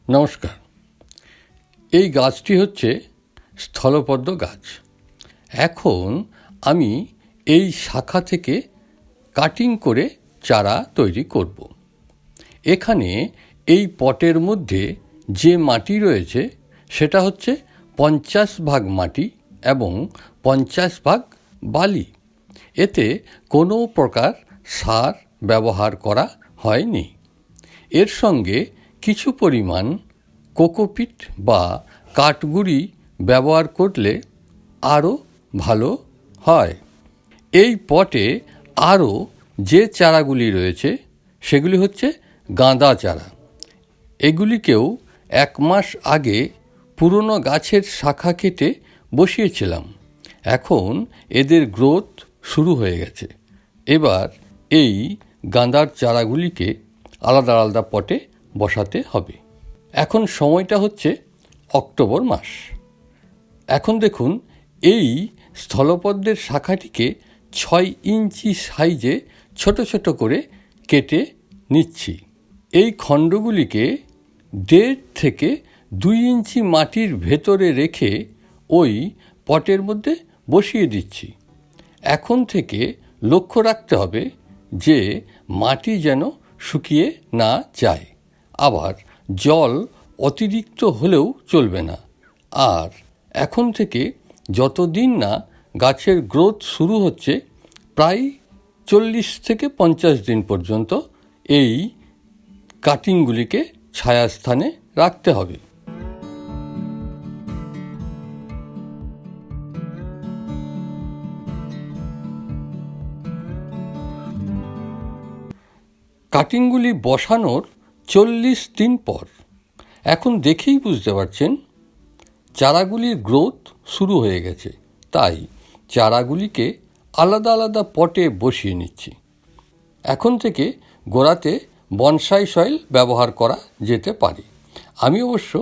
নমস্কার। এই গাছটি হচ্ছে স্থলপদ্ম গাছ। এখন আমি এই শাখা থেকে কাটিং করে চারা তৈরি করব। এখানে এই পটের মধ্যে যে মাটি রয়েছে সেটা হচ্ছে 50 ভাগ মাটি এবং 50 ভাগ বালি। এতে কোনো প্রকার সার ব্যবহার করা হয়নি। এর সঙ্গে কিছু পরিমাণ কোকোপিট বা কাঠগুঁড়ি ব্যবহার করলে আরও ভালো হয়। এই পটে আরও যে চারাগুলি রয়েছে সেগুলি হচ্ছে গাঁদা চারা। এগুলিকেও 1 মাস আগে পুরনো গাছের শাখা কেটে বসিয়েছিলাম। এখন এদের গ্রোথ শুরু হয়ে গেছে। এবার এই গাঁদার চারাগুলিকে আলাদা আলাদা পটে বসাতে হবে। এখন সময়টা হচ্ছে অক্টোবর মাস। এখন দেখুন এই স্থলপদ্মের শাখাটিকে 6 ইঞ্চি সাইজে ছোট ছোট করে কেটে নিচ্ছি। এই খণ্ডগুলিকে 1.5 থেকে 2 ইঞ্চি মাটির ভেতরে রেখে ওই পটের মধ্যে বসিয়ে দিচ্ছি। এখন থেকে লক্ষ্য রাখতে হবে যে মাটি যেন শুকিয়ে না যায়। আবার জল অতিরিক্ত হলেও চলবে না। আর এখন থেকে যতদিন না গাছের গ্রোথ শুরু হচ্ছে প্রায় 40 থেকে 50 দিন পর্যন্ত এই কাটিংগুলিকে ছায়াস্থানে রাখতে হবে। কাটিংগুলি বসানোর 40 দিন পর এখন দেখেই বুঝতে পারছেন চারাগুলির গ্রোথ শুরু হয়ে গেছে। তাই চারাগুলিকে আলাদা আলাদা পটে বসিয়ে নিচ্ছি। এখন থেকে গোড়াতে বনসাই সয়েল ব্যবহার করা যেতে পারে। আমি অবশ্য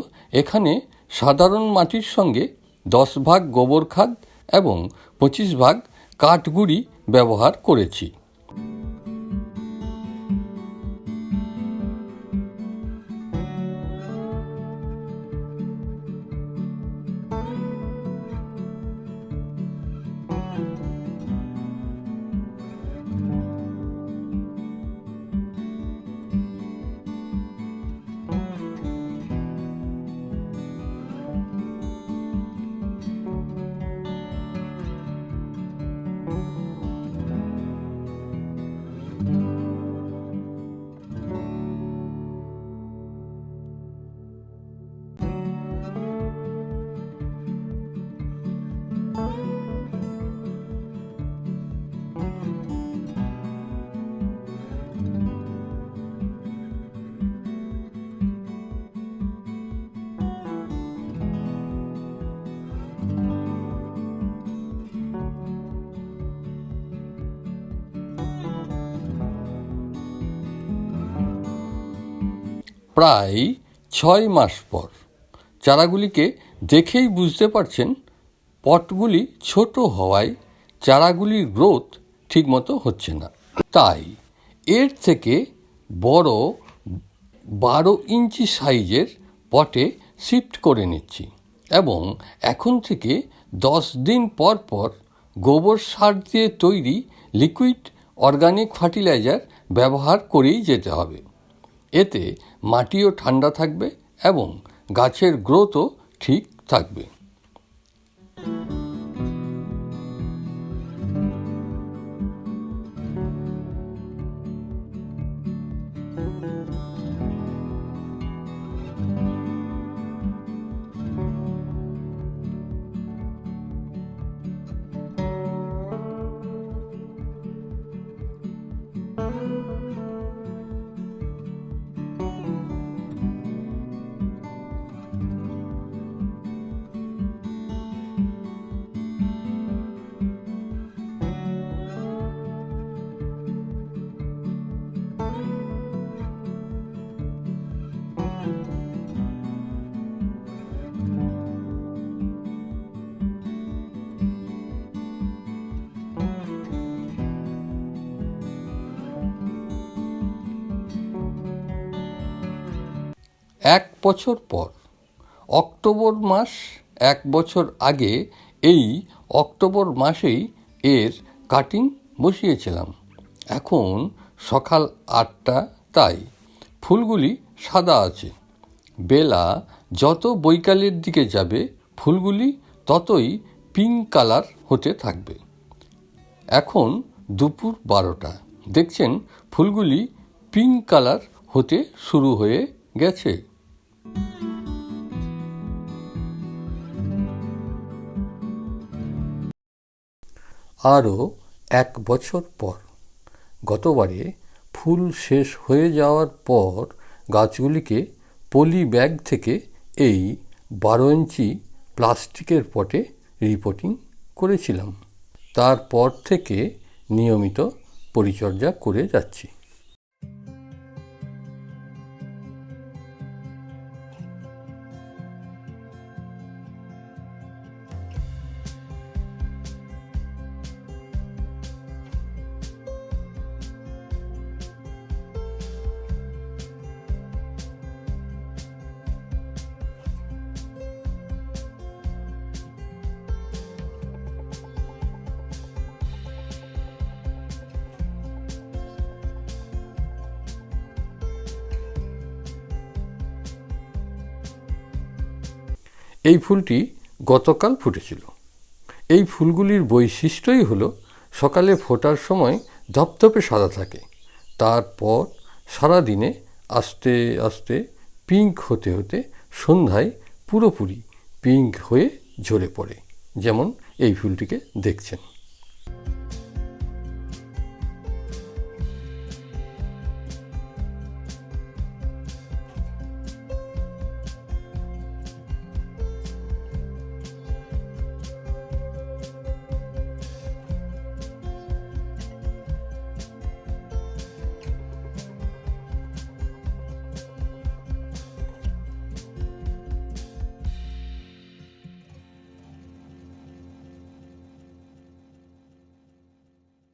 এখানে সাধারণ মাটির সঙ্গে 10 ভাগ গোবর খাদ এবং 25 ভাগ কাঠগুঁড়ি ব্যবহার করেছি। প্রায় 6 মাস পর চারাগুলিকে দেখেই বুঝতে পারছেন পটগুলি ছোট হওয়ায় চারাগুলির গ্রোথ ঠিকমতো হচ্ছে না। তাই এর থেকে বড় 12 ইঞ্চি সাইজের পটে শিফট করে নিচ্ছি এবং এখন থেকে 10 দিন পর পর গোবর সার দিয়ে তৈরি লিকুইড অর্গানিক ফার্টিলাইজার ব্যবহার করেই যেতে হবে। এতে মাটিও ঠান্ডা থাকবে এবং গাছের গ্রোথও ঠিক থাকবে। 1 বছর পর, অক্টোবর মাস 1 বছর আগে এই অক্টোবর মাসেই এর কাটিং বসিয়েছিলাম। এখন সকাল 8টা, তাই ফুলগুলি সাদা আছে। বেলা যত বৈকালের দিকে যাবে ফুলগুলি ততই পিঙ্ক কালার হতে থাকবে। এখন দুপুর 12টা, দেখছেন ফুলগুলি পিঙ্ক কালার হতে শুরু হয়ে গেছে। আরও 1 বছর পর, গতবারে ফুল শেষ হয়ে যাওয়ার পর গাছগুলিকে পলি ব্যাগ থেকে এই 12 ইঞ্চি প্লাস্টিকের পটে রিপোর্টিং করেছিলাম। তারপর থেকে নিয়মিত পরিচর্যা করে যাচ্ছি। এই ফুলটি গতকাল ফুটেছিল। এই ফুলগুলির বৈশিষ্ট্যই হলো সকালে ফোটার সময় ধপধপে সাদা থাকে, তারপর সারাদিনে আস্তে আস্তে পিঙ্ক হতে হতে সন্ধ্যায় পুরোপুরি পিঙ্ক হয়ে ঝরে পড়ে, যেমন এই ফুলটিকে দেখছেন।